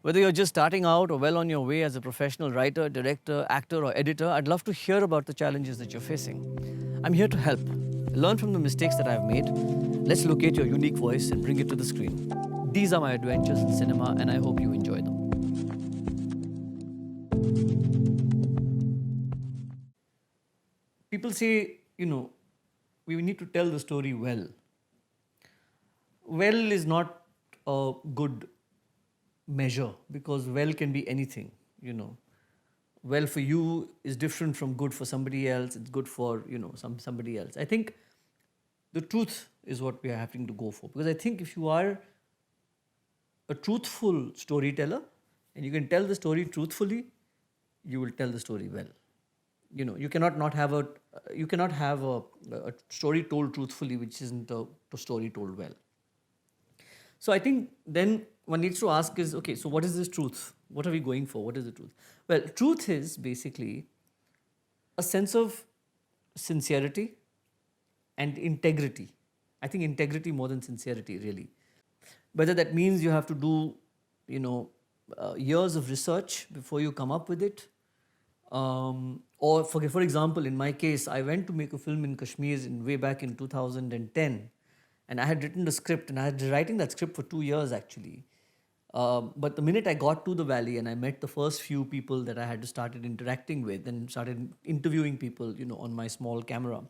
Whether you're just starting out or well on your way as a professional writer, director, actor, or editor, I'd love to hear about the challenges that you're facing. I'm here to help. Learn from the mistakes that I've made. Let's locate your unique voice and bring it to the screen. These are my adventures in cinema, and I hope you enjoy them. People say, we need to tell the story well. Well is not a good measure because well can be anything. Well for you is different from good for somebody else. It's good for, somebody else. I think the truth is what we are having to go for, because I think if you are a truthful storyteller and you can tell the story truthfully, you will tell the story well. You cannot not have a story told truthfully which isn't a story told well. So I think then one needs to ask is, okay, so what is this truth? What are we going for? What is the truth? Well, truth is basically a sense of sincerity and integrity. I think integrity more than sincerity, really. Whether that means you have to do, years of research before you come up with it. Or for example, in my case, I went to make a film in Kashmir way back in 2010. And I had written the script, and I had been writing that script for 2 years actually. But the minute I got to the valley and I met the first few people that I had started interacting with and started interviewing people, on my small camera.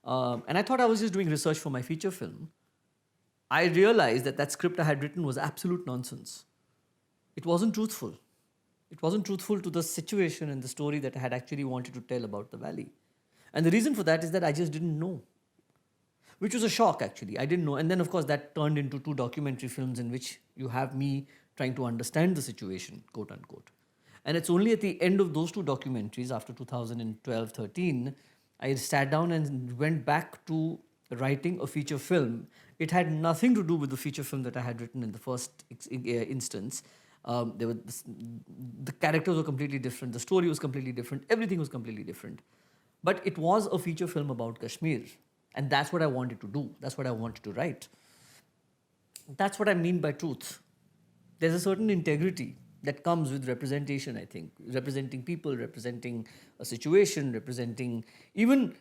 And I thought I was just doing research for my feature film. I realized that script I had written was absolute nonsense. It wasn't truthful. It wasn't truthful to the situation and the story that I had actually wanted to tell about the valley. And the reason for that is that I just didn't know. Which was a shock, actually. I didn't know. And then, of course, that turned into 2 documentary films in which you have me trying to understand the situation, quote unquote. And it's only at the end of those 2 documentaries, after 2012-13, I sat down and went back to writing a feature film. It had nothing to do with the feature film that I had written in the first instance. The characters were completely different. The story was completely different. Everything was completely different. But it was a feature film about Kashmir. And that's what I wanted to do. That's what I wanted to write. That's what I mean by truth. There's a certain integrity that comes with representation, I think. Representing people, representing a situation, representing your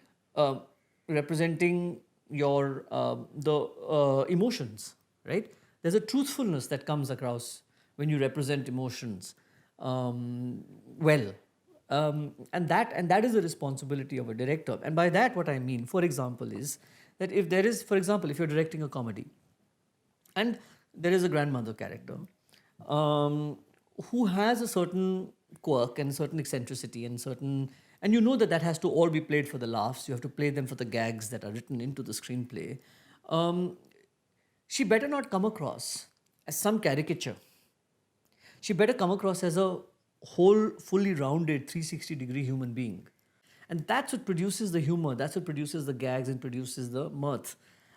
the emotions, right? There's a truthfulness that comes across when you represent emotions well. And that is the responsibility of a director. And by that, what I mean, for example, is that if you're directing a comedy, and there is a grandmother character who has a certain quirk and certain eccentricity and you know that has to all be played for the laughs. You have to play them for the gags that are written into the screenplay. She better not come across as some caricature. She better come across as a whole, fully rounded 360-degree human being. And that's what produces the humor, that's what produces the gags and produces the mirth.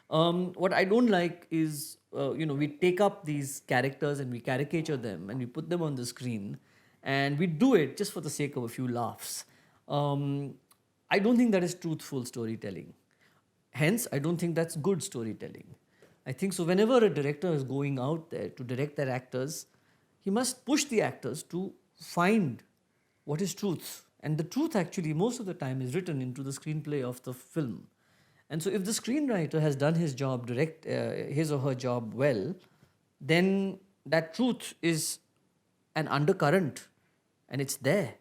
What I don't like is, we take up these characters and we caricature them and we put them on the screen and we do it just for the sake of a few laughs. I don't think that is truthful storytelling. Hence, I don't think that's good storytelling. I think so whenever a director is going out there to direct their actors, he must push the actors to find what is truth. And the truth actually most of the time is written into the screenplay of the film. And so if the screenwriter has done his job, his or her job well, then that truth is an undercurrent and it's there.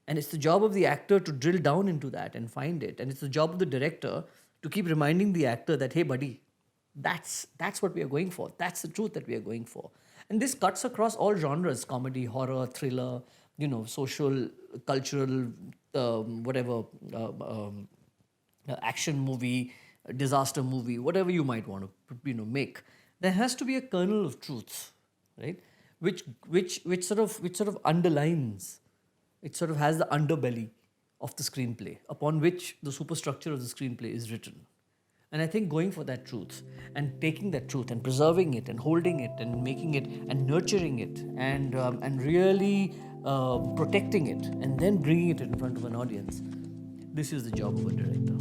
And it's the job of the actor to drill down into that and find it. And it's the job of the director to keep reminding the actor that, hey buddy, that's what we are going for. That's the truth that we are going for. And this cuts across all genres: comedy, horror, thriller, social, cultural, action movie, disaster movie, whatever you might want to make. There has to be a kernel of truth, right? Which sort of underlines, it sort of has the underbelly of the screenplay upon which the superstructure of the screenplay is written. And I think going for that truth and taking that truth and preserving it and holding it and making it and nurturing it and really protecting it and then bringing it in front of an audience, this is the job of a director.